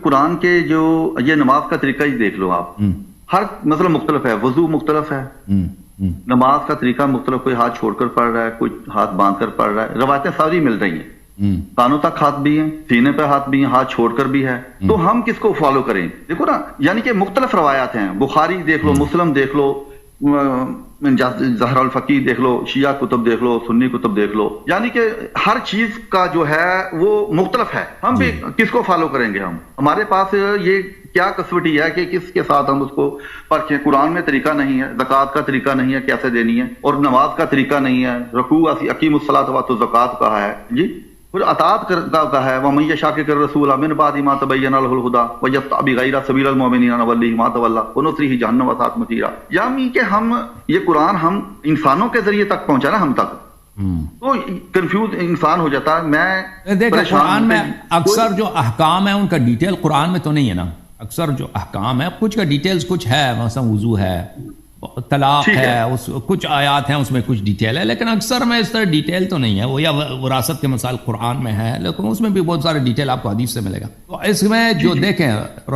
قرآن کے جو یہ نماز کا طریقہ ہی دیکھ لو آپ، ہر مطلب مختلف ہے، وضو مختلف ہے، نماز کا طریقہ مختلف، کوئی ہاتھ چھوڑ کر پڑھ رہا ہے، کوئی ہاتھ باندھ کر پڑھ رہا ہے، روایتیں ساری مل رہی ہیں، کانوں تک ہاتھ بھی ہیں، سینے پہ ہاتھ بھی ہیں، ہاتھ چھوڑ کر بھی ہے، تو ہم کس کو فالو کریں؟ دیکھو نا، یعنی کہ مختلف روایات ہیں، بخاری دیکھ لو، مسلم دیکھ لو، ظاہر الفقی دیکھ لو، شیعہ کتب دیکھ لو، سنی کتب دیکھ لو، یعنی کہ ہر چیز کا جو ہے وہ مختلف ہے، ہم بھی کس کو فالو کریں گے؟ ہمارے پاس یہ کیا کسوٹی ہے کہ کس کے ساتھ ہم اس کو پرکھیں؟ قرآن میں طریقہ نہیں ہے، زکوٰۃ کا طریقہ نہیں ہے کیسے دینی ہے، اور نماز کا طریقہ نہیں ہے، رکوع اقیم الصلاۃ وآتوا الزکوٰۃ کہا ہے جی، پھر اطاعت کا کہا ہے، وَمَن يُشَاقِقِ الرَّسُولَ مِن بَعْدِ مَا تَبَيَّنَ لَهُ الْهُدَىٰ وَيَتَّبِعْ غَيْرَ سَبِيلِ الْمُؤْمِنِينَ نُوَلِّهِ مَا تَوَلَّىٰ وَنُصْلِهِ جَهَنَّمَ وَسَاءَتْ مَصِيرًا، یعنی کہ ہم یہ قرآن ہم انسانوں کے ذریعے تک پہنچا نا، ہم تک تو کنفیوز انسان ہو جاتا ہے۔ میں دیکھیں قرآن میں اکثر جو احکام ہیں ان کا ڈیٹیل قرآن میں تو نہیں ہے نا، اکثر جو احکام ہے کچھ کا ڈیٹیلز کچھ ہے، مثلا وضو ہے، طلاق ہے، کچھ آیات ہیں اس میں کچھ ڈیٹیل ہے، لیکن اکثر میں اس طرح ڈیٹیل تو نہیں ہے، وہ یا وراثت کے مسائل قرآن میں ہے، لیکن اس میں بھی بہت سارے ڈیٹیل آپ کو حدیث سے ملے گا۔ تو اس میں جو دیکھیں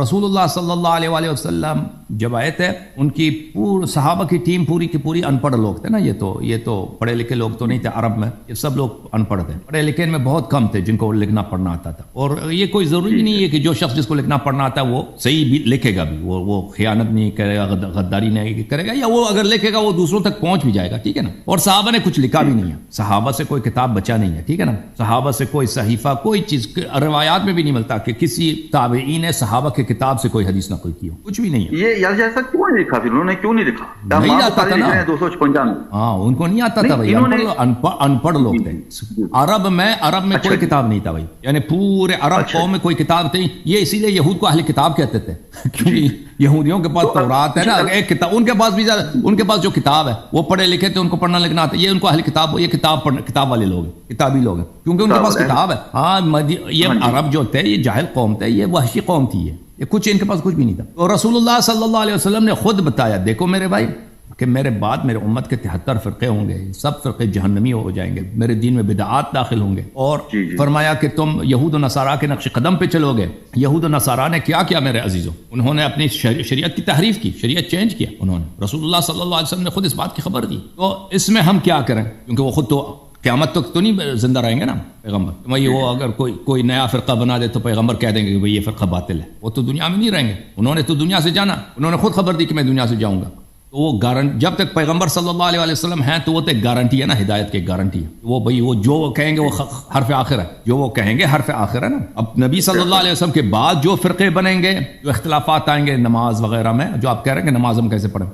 رسول اللہ صلی اللہ علیہ وآلہ وسلم جب آئے تھے، ان کی صحابہ کی ٹیم پوری کی پوری ان پڑھ لوگ تھے نا، یہ تو پڑھے لکھے لوگ تو نہیں تھے عرب میں، یہ سب لوگ ان پڑھ تھے، پڑھے لکھے میں بہت کم تھے جن کو لکھنا پڑھنا آتا تھا، اور یہ کوئی ضروری نہیں ہے کہ جو شخص جس کو لکھنا پڑھنا آتا ہے وہ صحیح بھی لکھے گا، بھی وہ خیانت نہیں کرے گا، غداری نہیں کرے گا، یا وہ اگر لکھے گا وہ دوسروں تک پہنچ بھی جائے گا، ٹھیک ہے نا۔ اور صحابہ نے کچھ لکھا بھی نہیں ہے، صحابہ سے کوئی کتاب بچا نہیں ہے، ٹھیک ہے نا، صحابہ سے کوئی صحیفہ کوئی چیز روایات میں بھی نہیں ملتا کہ کسی تابعین نے صحابہ کے کتاب سے کوئی حدیث نقل کی ہو، کچھ بھی نہیں ہے۔ یہ یار جیسا کیوں نہیں لکھا؟ پھر انہوں نے کیوں نہیں لکھا؟ نہیں آتا تھا نا، 256 میں ہاں ان کو نہیں آتا تھا بھائی، ان پڑھ لوگ تھے، عرب میں کوئی کتاب نہیں تھا بھائی، یعنی پورے عرب قوم میں کوئی کتاب تھی، یہ اسی لیے یہود کو اہل کتاب کہتے تھے، کیونکہ یہودیوں کے پاس تورات ہے نا، ایک کتاب ان کے پاس بھی زیادہ، ان کے پاس جو کتاب ہے وہ پڑھے لکھے تھے، ان کو پڑھنا لکھنا آتا ہے، یہ ان کو اہل کتاب، یہ کتاب والے لوگ ہیں، کتابی لوگ ہیں، کیونکہ ان کے پاس کتاب ہے۔ ہاں یہ عرب جو تھے یہ جاہل قوم تھے، یہ وحشی قوم تھی، یہ کچھ ان کے پاس کچھ بھی نہیں تھا۔ تو رسول اللہ صلی اللہ علیہ وسلم نے خود بتایا، دیکھو میرے بھائی کہ میرے بعد میرے امت کے 73 فرقے ہوں گے، سب فرقے جہنمی ہو جائیں گے، میرے دین میں بدعات داخل ہوں گے، اور فرمایا کہ تم یہود و نصارہ کے نقش قدم پہ چلو گے۔ یہود و نصارہ نے کیا میرے عزیزوں؟ انہوں نے اپنی شریعت کی تحریف کی، شریعت چینج کیا انہوں نے، رسول اللہ صلی اللہ علیہ وسلم نے خود اس بات کی خبر دی۔ تو اس میں ہم کیا کریں؟ کیونکہ وہ خود تو قیامت تک تو نہیں زندہ رہیں گے نا پیغمبر، بھائی وہ اگر کوئی نیا فرقہ بنا دے تو پیغمبر کہہ دیں گے کہ بھئی یہ فرقہ باطل ہے، وہ تو دنیا میں نہیں رہیں گے، انہوں نے تو دنیا سے جانا، انہوں نے خود خبر دی کہ میں دنیا سے جاؤں گا، تو وہ جب تک پیغمبر صلی اللہ علیہ وسلم ہیں تو وہ تو ایک گارنٹی ہے نا، ہدایت کی ایک گارنٹی ہے، وہ بھئی وہ جو کہیں گے وہ حرف آخر ہے، جو وہ کہیں گے حرف آخر ہے نا۔ اب نبی صلی اللہ علیہ وسلم کے بعد جو فرقے بنیں گے، جو اختلافات آئیں گے نماز وغیرہ میں، جو آپ کہہ رہے ہیں کہ نماز ہم کیسے پڑھیں،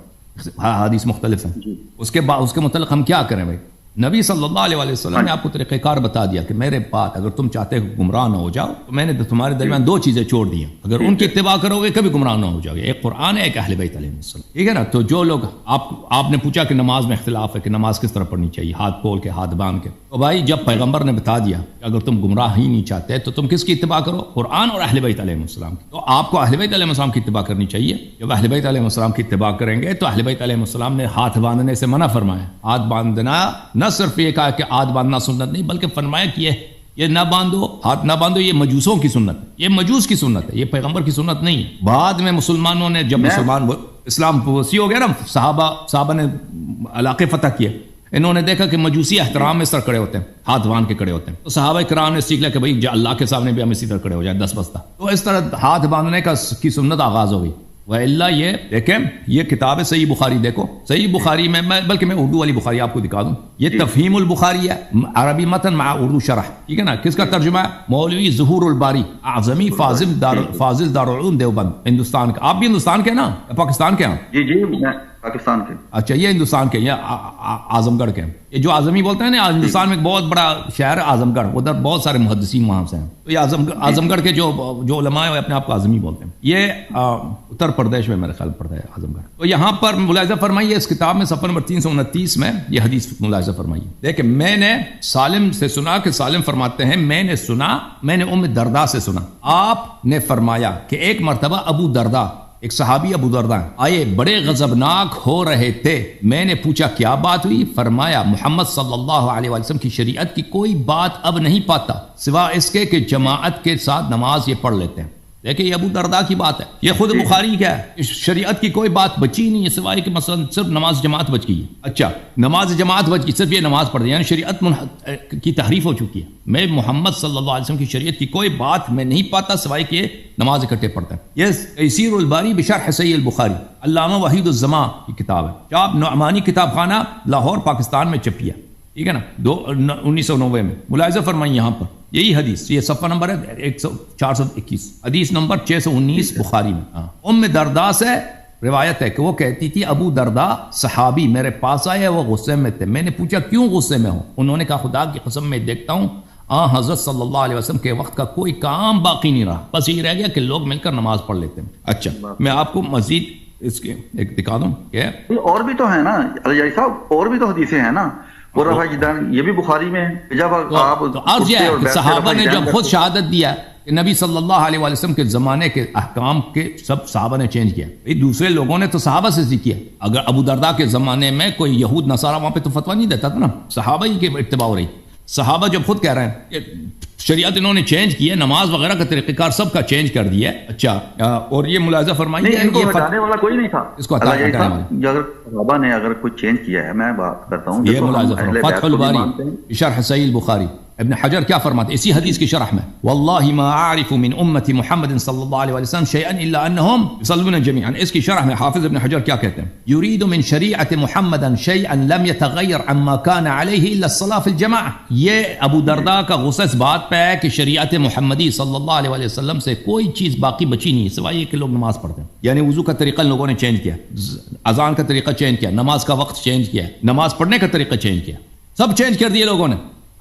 حدیث مختلف ہیں، اس کے متعلق ہم کیا کریں بھائی؟ نبی صلی اللہ علیہ وسلم نے آپ کو طریقہ کار بتا دیا کہ میرے بعد اگر تم چاہتے ہو گمراہ نہ ہو جاؤ تو میں نے تمہارے درمیان دو چیزیں چھوڑ دی ہیں، اگر ان کی اتباع کرو گے کبھی گمراہ نہ ہو جاؤ گے، ایک قرآن ہے، ایک اہل بیت علیہ السلام، ٹھیک ہے نا۔ تو جو لوگ آپ نے پوچھا کہ نماز میں اختلاف ہے کہ نماز کس طرح پڑھنی چاہیے، ہاتھ کھول کے ہاتھ باندھ کے، تو بھائی جب پیغمبر نے بتا دیا کہ اگر تم گمراہ ہی نہیں چاہتے تو تم کس کی اتباع کرو؟ قرآن اور اہل بیت علیہ السلام کی۔ تو آپ کو اہل بیت علیہ السلام کی اتباع کرنی چاہیے۔ جب اہل بیت علیہ السلام کی اتباع کریں گے تو اہل بیت علیہ السلام نے ہاتھ باندھنے سے منع فرمایا، ہاتھ باندھنا نہ صرف یہ کہا کہ ہاتھ باندھنا سنت نہیں، بلکہ فرمایا کہ یہ نہ باندھو، ہاتھ نہ باندھو، یہ مجوسوں کی سنت ہے، یہ مجوس کی سنت ہے، یہ پیغمبر کی سنت نہیں ہے۔ بعد میں مسلمانوں نے جب اسلام وسیع ہو گیا نا، صحابہ نے علاقے فتح کیے، انہوں نے دیکھا کہ مجوسی احترام میں اس طرح کھڑے ہوتے ہیں، ہاتھ باندھ کے کھڑے ہوتے ہیں، تو صحابہ کرام نے سیکھ لیا کہ بھائی اللہ کے سامنے بھی ہم اسی طرح کھڑے ہو جائیں، 10 بستہ۔ تو اس طرح ہاتھ باندھنے کی سنت آغاز ہو گئی۔ وَإِلَّا یہ دیکھیں، یہ کتاب ہے صحیح بخاری، دیکھو صحیح بخاری میں بلکہ میں اردو والی بخاری آپ کو دکھا دوں، یہ تفہیم البخاری ہے، عربی متن مع اردو شرح، ٹھیک ہے نا۔ کس کا ترجمہ ہے؟ مولوی ظہور الباری اعظمی فاضل دارالعلوم دیوبند، ہندوستان کا۔ آپ بھی ہندوستان کے نا، پاکستان کے ہیں؟ جی میں پاکستان کے۔ اچھا، یہ ہندوستان کے، یہ اعظم گڑھ کے ہیں، یہ جو اعظمی بولتے ہیں نا، ہندوستان میں ایک بہت بڑا شہر ہے اعظم گڑھ، ادھر بہت سارے محدثین وہاں سے ہیں، تو یہ اعظم گڑھ کے جو علماء ہیں وہ اپنے آپ کو اعظمی بولتے ہیں۔ یہ اتر پردیش میں میرے خیال پڑتا ہے اعظم گڑھ۔ تو یہاں پر ملاحظہ فرمائیے، اس کتاب میں صفحہ نمبر 329 میں یہ حدیث ملاحظہ فرمائیے، دیکھیں میں نے سالم سے سنا کہ سالم فرماتے ہیں میں نے ام درداء سے سنا، آپ نے فرمایا کہ ایک مرتبہ ابو درداء، ایک صحابی ابو درداء آئے، بڑے غضبناک ہو رہے تھے، میں نے پوچھا کیا بات ہوئی؟ فرمایا محمد صلی اللہ علیہ وسلم کی شریعت کی کوئی بات اب نہیں پاتا سوا اس کے کہ جماعت کے ساتھ نماز یہ پڑھ لیتے ہیں۔ دیکھیں یہ ابو درداء کی بات ہے، یہ خود بخاری کیا ہے، شریعت کی کوئی بات بچی نہیں ہے سوائے کہ مثلا صرف نماز جماعت بچ گئی ہے. اچھا نماز جماعت بچ گئی، صرف یہ نماز پڑھ دی، یعنی شریعت کی تحریف ہو چکی ہے. میں محمد صلی اللہ علیہ وسلم کی شریعت کی کوئی بات میں نہیں پاتا سوائے کہ نماز اکٹھے پڑھتا ہے. یہ تیسیر الباری بشرح صحیح البخاری علامہ وحید الزماں کی کتاب ہے، چاپ نعمانی کتاب خانہ لاہور پاکستان میں چھپی ہے، ٹھیک ہے نا، 1990 میں. ملاحظہ فرمائیں یہاں پر یہی حدیث، یہ صفحہ نمبر ہے 421، حدیث نمبر 619 بخاری میں. ام درداء سے روایت ہے کہ وہ کہتی تھی ابو درداء صحابی میرے پاس آئے، وہ غصے میں تھے. میں نے پوچھا کیوں غصے میں ہوں؟ انہوں نے کہا خدا کی قسم میں دیکھتا ہوں حضرت صلی اللہ علیہ وسلم کے وقت کا کوئی کام باقی نہیں رہا، بس یہ رہ گیا کہ لوگ مل کر نماز پڑھ لیتے ہیں. اچھا میں آپ کو مزید اس کے ایک دکھا دوں کہ اور بھی تو ہے نا علی صاحب، اور بھی تو حدیثیں ہیں نا، یہ بھی بخاری میں ہے. جب آپ صحابہ نے جب خود شہادت دیا کہ نبی صلی اللہ علیہ وسلم کے زمانے کے احکام کے سب صحابہ نے چینج کیا. دوسرے لوگوں نے تو صحابہ سے سیکھی ہے. اگر ابو درداء کے زمانے میں کوئی یہود نصارہ وہاں پہ تو فتویٰ نہیں دیتا تھا نا، صحابہ ہی کی اتباع ہو رہی. صحابہ جب خود کہہ رہے ہیں کہ شریعت انہوں نے چینج کی ہے، نماز وغیرہ کا طریقہ کار سب کا چینج کر دیا ہے. اچھا اور یہ ملاحظہ فرمائیے ان کو ہٹانے والا کوئی نہیں تھا، اس کو ہٹانے والا اگر صحابہ نے اگر کوئی چینج کیا ہے، میں بات کرتا ہوں یہ ملاحظہ فرمائیے فتح الباری شرح صحیح البخاری ابن حجر کیا فرماتے اسی حدیث کی شرح میں، واللہ ما اعرف من امت محمد صلی اللہ علیہ وسلم شیئا الا انہم یصلون جميعا. اس کی شرح میں حافظ ابن حجر کیا کہتے ہیں، یرید من شریعت محمد شیئا لم يتغیر عما كان علیہ الا الصلاة في الجماعة. یہ ابو درداء کا غصہ اس بات پہ ہے کہ شریعت محمدی صلی اللہ علیہ وسلم سے کوئی چیز باقی بچی نہیں سوائے کہ لوگ نماز پڑھتے ہیں. یعنی وضو کا طریقہ لوگوں نے چینج کیا، اذان کا طریقہ چینج کیا، نماز کا وقت چینج کیا، نماز پڑھنے کا طریقہ چینج کیا، سب چینج کر دیے لوگوں نے،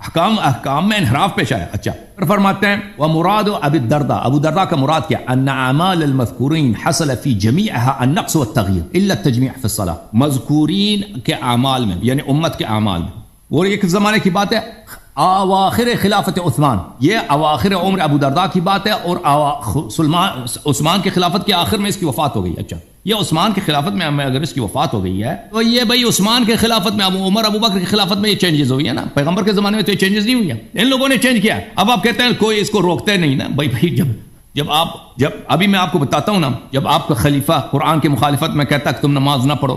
احکام میں انحراف پیش آیا. اچھا پھر فرماتے ہیں ومراد ابی الدرداء، ابو درداء کا مراد کیا، ان اعمال المذکورین حصل فی جمیعها النقص والتغییر الا التجمیع فی الصلاۃ. مذکورین کے اعمال میں یعنی امت کے اعمال میں، وہ ایک زمانے کی بات ہے اواخر خلافت عثمان، یہ اواخر عمر ابو درداء کی بات ہے، اور عثمان کی خلافت کے آخر میں اس کی وفات ہو گئی. اچھا یہ عثمان کی خلافت میں اگر اس کی وفات ہو گئی ہے تو یہ بھائی عثمان کے خلافت میں عمر ابو بکر کی خلافت میں یہ چینجز ہوئی ہے نا، پیغمبر کے زمانے میں تو یہ چینجز نہیں ہوئی ہیں، ان لوگوں نے چینج کیا. اب آپ کہتے ہیں کوئی اس کو روکتے نہیں نا، بھائی جب ابھی میں آپ کو بتاتا ہوں نا، جب آپ کا خلیفہ قرآن کی مخالفت میں کہتا ہے کہ تم نماز نہ پڑھو،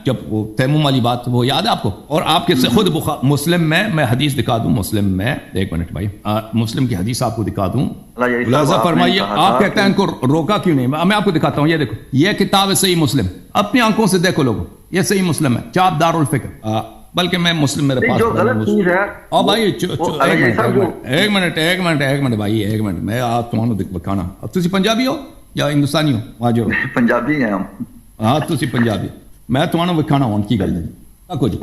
جب وہ تیمم والی بات وہ یاد ہے آپ کو، اور آپ کے خود مسلم میں حدیث دکھا دوں، مسلم میں ایک منٹ بھائی، مسلم کی حدیث آپ کو دکھا دوں. لہذا فرمائیے آپ کہتے ہیں ان کو روکا کیوں نہیں، میں آپ کو دکھاتا ہوں. یہ دیکھو یہ کتاب ہے صحیح مسلم، اپنی آنکھوں سے دیکھو لوگوں، یہ صحیح مسلم ہے، چاپ دار الفکر، بلکہ میں مسلم میرے پاس جو غلط چیز ہے. اور بھائی ایک منٹ بھائی ایک منٹ، میں آپ تمہوں دکھانا. اب تسی پنجابی ہو یا ہندوستانی ہو؟ واجو پنجابی ہیں ہم. ہاں تسی پنجابی، میں تمہوں دکھانا ہوں کی گل نہیں کچھ.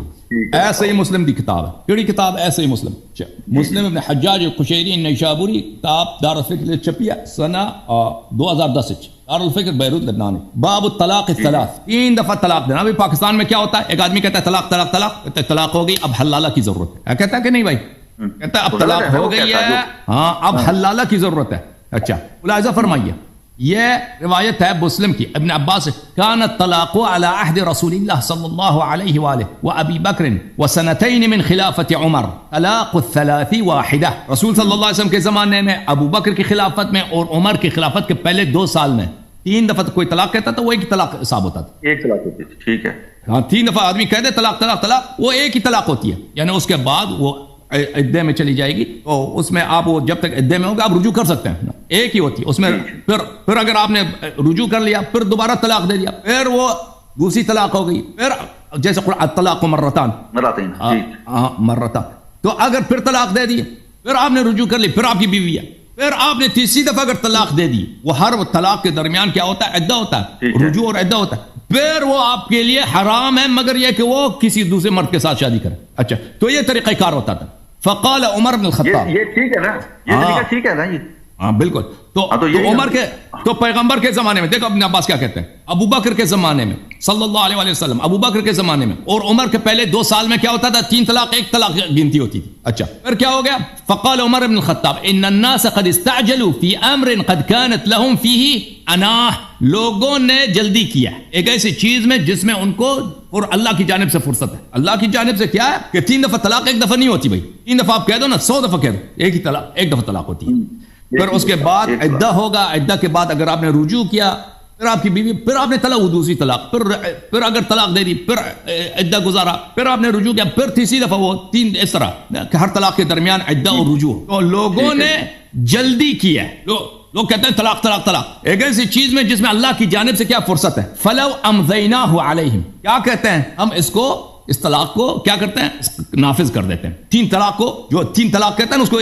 ایسے ہی مسلم دی کتاب ہے، کیڑی کتاب ایسے ہی مسلم، مسلم ابن حجاج قشیری نیشابوری، کتاب دار الفکر چھپی ہے سنہ 2010 دار الفکر بیروت لبنان. باب الطلاق الثلاث، 3 دفعہ طلاق دینا. ابھی پاکستان میں کیا ہوتا ہے، ایک آدمی کہتا ہے طلاق طلاق طلاق، کہتا ہے طلاق ہو گئی اب حلالہ کی ضرورت ہے، کہتا ہے کہ نہیں بھائی، کہتا ہے اب طلاق ہو گئی ہے، ہاں اب حلالہ کی ضرورت ہے. اچھا ملاحظہ فرمائیے یہ روایت ہے مسلم کی، ابن عباس کان الطلاق على عهد رسول الله صلی اللہ علیہ وآلہ وابی بکر وسنتین من خلافت عمر طلاق الثلاث واحدہ. رسول صلی اللہ علیہ وسلم کے زمانے میں، ابو بکر کی خلافت میں اور عمر کی خلافت کے پہلے 2 سال میں 3 دفعہ کوئی طلاق کہتا تھا وہ ایک طلاق حساب ہوتا تھا، ایک طلاق ہوتی تھی. ٹھیک ہے ہاں 3 دفعہ آدمی کہہ دے طلاق طلاق طلاق، وہ ایک ہی طلاق ہوتی ہے، یعنی اس کے بعد وہ عدے میں چلی جائے گی، تو اس میں آپ وہ جب تک عدے میں ہوگا آپ رجوع کر سکتے ہیں، ایک ہی ہوتی ہے اس میں. پھر اگر آپ نے رجوع کر لیا پھر دوبارہ طلاق دے دیا پھر وہ دوسری طلاق ہو گئی، پھر جیسے طلاق مرتان، تو اگر پھر طلاق دے دی پھر آپ نے رجوع کر لی پھر آپ کی بیوی ہے، پھر آپ نے تیسری دفعہ اگر طلاق دے دی، وہ ہر طلاق کے درمیان کیا ہوتا ہے، عدہ ہوتا ہے، رجوع اور عدہ ہوتا ہے، پھر وہ آپ کے لیے حرام ہے مگر یہ کہ وہ کسی دوسرے مرد کے ساتھ شادی کرے. اچھا تو یہ طریقہ کار ہوتا تھا. فقال عمر بن الخطاب، یہ ٹھیک ہے نا، یہ طریقہ ٹھیک ہے نا یہ، ہاں بالکل. تو عمر کے تو پیغمبر کے زمانے میں دیکھو ابن عباس کیا کہتے ہیں، ابو بکر کے زمانے میں صلی اللہ علیہ وسلم، ابو بکر کے زمانے میں اور عمر کے پہلے 2 سال میں کیا ہوتا تھا، 3 طلاق 1 طلاق گنتی ہوتی تھی. اچھا پھر کیا ہو گیا، فقال عمر بن الخطاب ان الناس قد استعجلوا في امر قد كانت لهم فيه اناہ، لوگوں نے جلدی کیا ایک ایسی چیز میں جس میں ان کو اور اللہ کی جانب سے فرصت ہے. اللہ کی جانب سے کیا ہے کہ 3 دفعہ طلاق 1 دفعہ نہیں ہوتی بھائی، 3 دفعہ آپ کہہ دو نا، 100 دفعہ کہہ دو، ایک ہی طلاق 1 دفعہ طلاق ہوتی ہے. پھر اس کے بعد عدہ ہوگا، عدہ کے بعد اگر آپ نے رجوع کیا، پھر آپ کی بیوی، پھر آپ نے طلاق، دوسری طلاق، پھر اگر طلاق دے دی، پھر عدہ گزارا، پھر آپ نے رجوع کیا، پھر تیسری دفعہ، وہ تین، اس طرح کہ ہر طلاق کے درمیان عدہ اور رجوع. تو لوگوں نے جلدی کی ہے. لوگ کہتے ہیں طلاق طلاق طلاق، ایک ایسی چیز میں جس میں اللہ کی جانب سے کیا فرصت ہے. فلو امضیناہ علیہم، کیا کہتے ہیں ہم اس کو، اس طلاق کو کیا کرتے ہیں، نافذ کر دیتے ہیں. تین طلاق کو، جو تین طلاق کہتے ہیں اس کو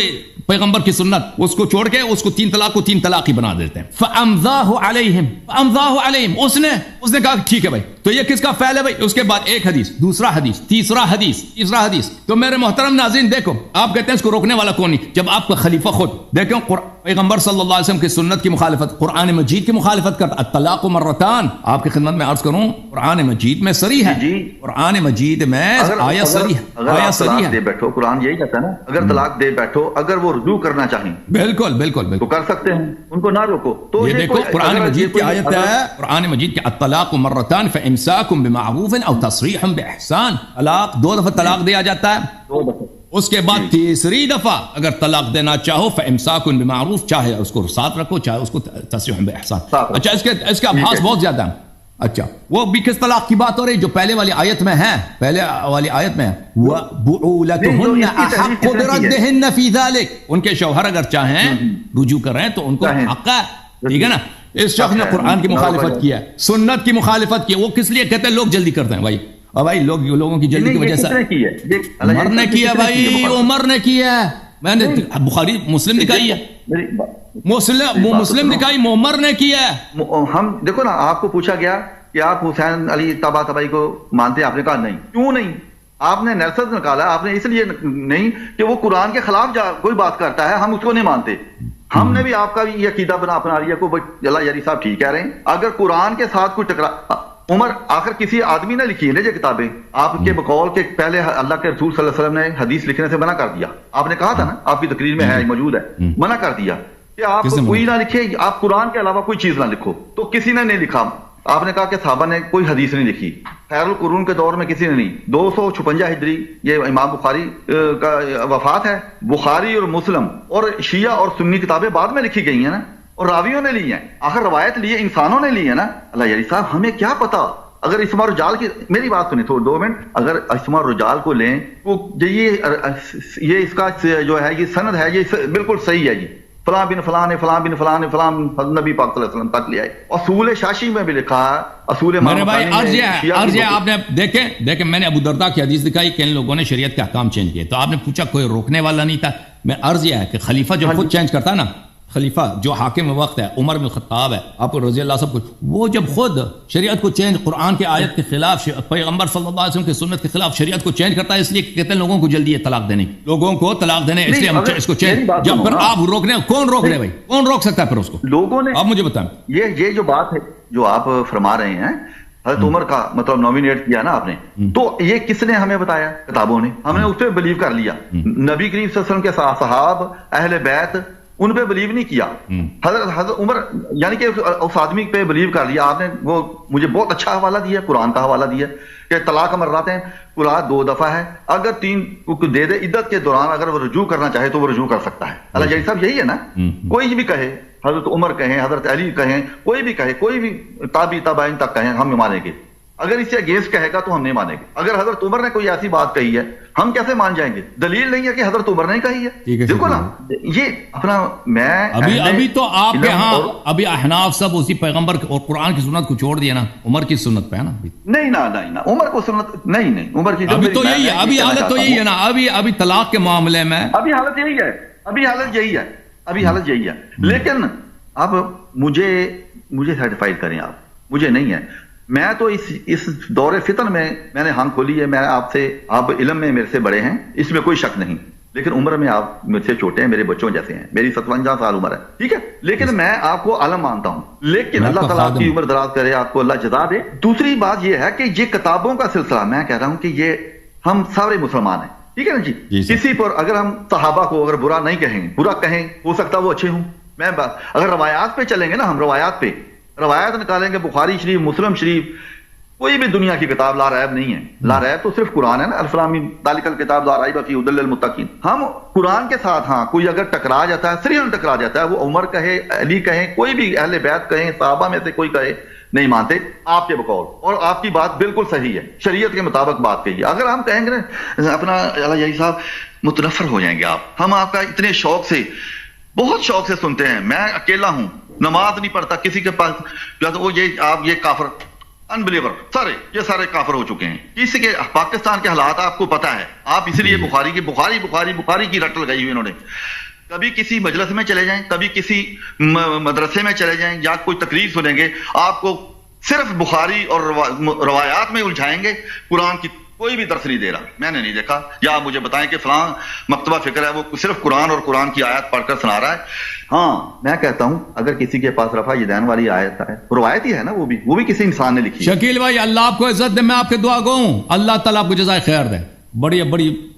پیغمبر کی سنت، اس کو چھوڑ کے اس کو تین طلاق کو تین طلاق ہی بنا دیتے ہیں. فامضاہ علیہم، فامضاہ علیہم، اس نے کہا ٹھیک ہے بھائی. تو یہ کس کا فعل ہے بھائی؟ اس کے بعد ایک حدیث، دوسرا حدیث، تیسرا حدیث، تیسرا حدیث. تو میرے محترم ناظرین دیکھو، آپ کہتے ہیں اس کو روکنے والا کون نہیں، جب آپ کا خلیفہ خود دیکھو پیغمبر صلی اللہ علیہ وسلم کی سنت کی مخالفت، قرآن مجید کی مخالفت کرتا. الطلاق مرتان، آپ کی خدمت میں عرض کروں، قرآن مجید میں صریح ہے، قرآن مجید میں آیا صریح ہے. بیٹھو، قرآن یہی کہتا ہے نا، اگر طلاق دے بیٹھو، اگر وہ رجوع کرنا چاہیں بالکل بالکل بالکل تو کر سکتے ہیں، ان کو نہ روکو. تو یہ دیکھو قرآن مجید کی آیت ہے، قرآن مجید کے الطلاق مرتان فامساک بمعروف او تصریح باحسان. طلاق دو دفعہ طلاق دیا جاتا ہے، اس کے بعد تیسری دفعہ اگر طلاق دینا چاہو فامساک بمعروف، چاہے اس کو ساتھ رکھو، چاہے اس کو تصریح باحسان. اچھا، اس کے ابحاث بہت زیادہ ہیں. اچھا، وہ بھی کس طلاق کی بات ہو رہی جو پہلے والی آیت میں ہے، پہلے والی آیت میں وَبُعُولَتُهُنَّ أَحَقُّ بِرَدِّهِنَّ فِي ذَلِكَ، ان کے شوہر اگر چاہیں رجوع کر رہے ہیں تو ان کو حق ہے. ٹھیک ہے نا. اس شخص نے قرآن کی مخالفت کی ہے، سنت کی مخالفت کی ہے. وہ کس لیے کہتے ہیں لوگ جلدی کرتے ہیں بھائی، اور بھائی لوگوں کی جلدی کی وجہ سے عمر نے کیا بھائی، عمر نے کیا ہے. میں نے بخاری مسلم دکھائی ہے، مسلم دکھائی، عمر نے کیا ہے. ہم دیکھو نا، آپ کو پوچھا گیا کہ آپ حسین علی طباطبائی کو مانتے، آپ نے کہا نہیں. کیوں نہیں؟ آپ نے نرسد نکالا، آپ نے اس لیے نہیں کہ وہ قرآن کے خلاف کوئی بات کرتا ہے، ہم اس کو نہیں مانتے. ہم نے بھی آپ کا یہ عقیدہ اپنا لیا کو اللہ یاری صاحب ٹھیک کہہ رہے ہیں. اگر قرآن کے ساتھ کوئی عمر، آخر کسی آدمی نے لکھی ہے یہ کتابیں، آپ کے بقول کے پہلے اللہ کے رسول صلی اللہ علیہ وسلم نے حدیث لکھنے سے منع کر دیا. آپ نے کہا تھا نا، آپ کی تقریر میں ہے، موجود ہے، منع کر دیا کہ آپ کوئی نہ لکھے، آپ قرآن کے علاوہ کوئی چیز نہ لکھو. تو کسی نے نہیں لکھا. آپ نے کہا کہ صحابہ نے کوئی حدیث نہیں لکھی، خیر القرون کے دور میں کسی نے نہیں. 256 ہجری یہ امام بخاری کا وفات ہے. بخاری اور مسلم اور شیعہ اور سنی کتابیں بعد میں لکھی گئی ہیں نا، اور راویوں نے لی ہیں. آخر روایت لی ہے انسانوں نے لی ہے نا. اللہ یاری صاحب، ہمیں کیا پتا؟ اگر اسماء رجال کی، میری بات سنیں تھوڑا 2 منٹ، اگر اسماء رجال کو لیں تو یہ اس کا جو ہے یہ سند ہے، یہ بالکل صحیح ہے. یہ فلاں بن فلاں نے فلاں بن فلاں نے فلاں نبی پاک صلی اللہ علیہ وسلم تک لے آئے. اصول شاشی میں بھی لکھا ہے، اصول میرے بھائی عرض ہے آپ نے دیکھیں میں نے ابو درداء کی حدیث دکھائی کہ ان لوگوں نے شریعت کے احکام چینج کیے. تو آپ نے پوچھا کوئی روکنے والا نہیں تھا. میں عرض یہ ہے کہ خلیفہ جو خود چینج کرتا ہے نا، خلیفہ جو حاکم وقت ہے، عمر بن الخطاب ہے، آپ کو رضی اللہ سب کچھ، وہ جب خود شریعت کو چینج، قرآن کے آیت کے خلاف، پیغمبر صلی اللہ علیہ وسلم کی سنت کے خلاف شریعت کو چینج کرتا ہے، اس لیے کہتے ہیں لوگوں کو جلدی ہے طلاق دینے، لوگوں کو طلاق دینے، اس لیے ہم اس کو چینج. جب پھر آپ روکنے، کون روک رہے بھائی؟ کون روک سکتا ہے پھر اس کو؟ لوگوں نے. آپ مجھے بتائیں، یہ جو بات ہے جو آپ فرما رہے ہیں، حضرت عمر کا مطلب نومینیٹ کیا نا آپ نے، تو یہ کس نے ہمیں بتایا؟ کتابوں نے. ہم نے اس پہ بلیو کر لیا. نبی کریم صلی اللہ علیہ وسلم کے صحاب، اہل بیت، ان پہ بلیو نہیں کیا. حضرت عمر یعنی کہ اس آدمی پہ بلیو کر لیا. آپ نے وہ مجھے بہت اچھا حوالہ دیا، قرآن کا حوالہ دیا کہ طلاق مرات ہیں، طلاق 2 دفعہ ہے. اگر 3 دے دے عدت کے دوران، اگر وہ رجوع کرنا چاہے تو وہ رجوع کر سکتا ہے. اللہ جی صاحب یہی ہے نا. کوئی بھی کہے، حضرت عمر کہیں، حضرت علی کہیں، کوئی بھی کہے، کوئی بھی تابعین تک کہیں، ہم مانیں گے. اگر اس سے اگینسٹ کہے گا تو ہم نہیں مانیں گے. اگر حضرت عمر نے کوئی ایسی بات کہی ہے، ہم کیسے مان جائیں گے؟ دلیل نہیں ہے کہ حضرت عمر نے کہی ہے. دیکھو نا، یہ اپنا میں ابھی تو آپ کے ہاں ابھی احناف سب اسی پیغمبر اور قرآن کی سنت کو چھوڑ دیا نا، عمر کی سنت پہ ہے نا. نہیں نا عمر کو سنت نہیں، عمر کی ابھی تو یہی ہے، ابھی حالت تو یہی ہے نا. ابھی طلاق کے معاملے میں ابھی حالت یہی ہے، ابھی حالت یہی ہے. لیکن اب مجھے سیٹسفائیڈ کریں آپ، مجھے نہیں ہے. میں تو اس دور فتن میں نے ہم کھولی ہے. میں آپ سے، آپ علم میں میرے سے بڑے ہیں، اس میں کوئی شک نہیں، لیکن عمر میں آپ مجھ سے چھوٹے ہیں، میرے بچوں جیسے ہیں. میری 57 سال عمر ہے، ٹھیک ہے، لیکن میں آپ کو عالم مانتا ہوں. لیکن اللہ تعالیٰ آپ کی عمر دراز کرے، آپ کو اللہ جزا دے. دوسری بات یہ ہے کہ یہ کتابوں کا سلسلہ، میں کہہ رہا ہوں کہ یہ ہم سارے مسلمان ہیں، ٹھیک ہے نا جی. کسی پر اگر ہم صحابہ کو اگر برا نہیں کہیں، برا کہیں، ہو سکتا وہ اچھے ہوں. میں اگر روایات پہ چلیں گے نا، ہم روایات نکالیں گے، بخاری شریف، مسلم شریف، کوئی بھی دنیا کی کتاب لا ریب نہیں ہے. لا ریب تو صرف قرآن ہے نا, الف لام میم ذالک الکتاب لا ریب فیہ ھدی للمتقین. ہم قرآن کے ساتھ ہاں کوئی اگر ٹکرا جاتا ہے, سریحاً ٹکرا جاتا ہے, وہ عمر کہے, علی کہیں, کوئی بھی اہل بیت کہیں, صحابہ میں سے کوئی کہے, نہیں مانتے آپ کے بقول, اور آپ کی بات بالکل صحیح ہے, شریعت کے مطابق بات کہی ہے. اگر ہم کہیں گے نا اپنا یہی صاحب متنفر ہو جائیں گے آپ, ہم آپ کا اتنے شوق سے, بہت شوق سے سنتے ہیں. میں اکیلا ہوں, نماز نہیں پڑھتا, کسی کے پاس وہ یہ آپ یہ کافر انبلیور سارے یہ سارے کافر ہو چکے ہیں. کسی کے پاکستان کے حالات آپ کو پتا ہے, آپ اسی لیے بخاری کی رٹ لگائی ہوئی انہوں نے. کبھی کسی مجلس میں چلے جائیں, کبھی کسی مدرسے میں چلے جائیں, یا کوئی تقریر سنیں گے, آپ کو صرف بخاری اور روایات میں الجھائیں گے, قرآن کی کوئی بھی درس نہیں دے رہا. میں نے نہیں دیکھا, یا آپ مجھے بتائیں کہ فلاں مکتبہ فکر ہے وہ صرف قرآن اور قرآن کی آیت پڑھ کر سنا رہا ہے. ہاں میں کہتا ہوں اگر کسی کے پاس رفع یدین والی آیت ہے, روایت ہی ہے نا, وہ بھی کسی انسان نے لکھی ہے. شکیل بھائی اللہ آپ کو عزت دے, میں آپ کے دعا گو ہوں, اللہ تعالیٰ آپ کو جزائے خیر دے. بڑی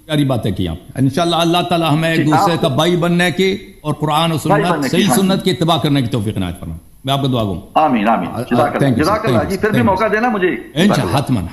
پیاری باتیں کی آپ. انشاءاللہ اللہ تعالیٰ ہمیں ایک دوسرے کا بھائی بننے کی اور قرآن و سنت صحیح سنت کی اتباع کرنے کی توفیق عنایت فرمائے. میں آپ کو دعا گوں. آمین آمین. جزاک اللہ جی, پھر بھی موقع دینا مجھے. انشاءاللہ حتماً.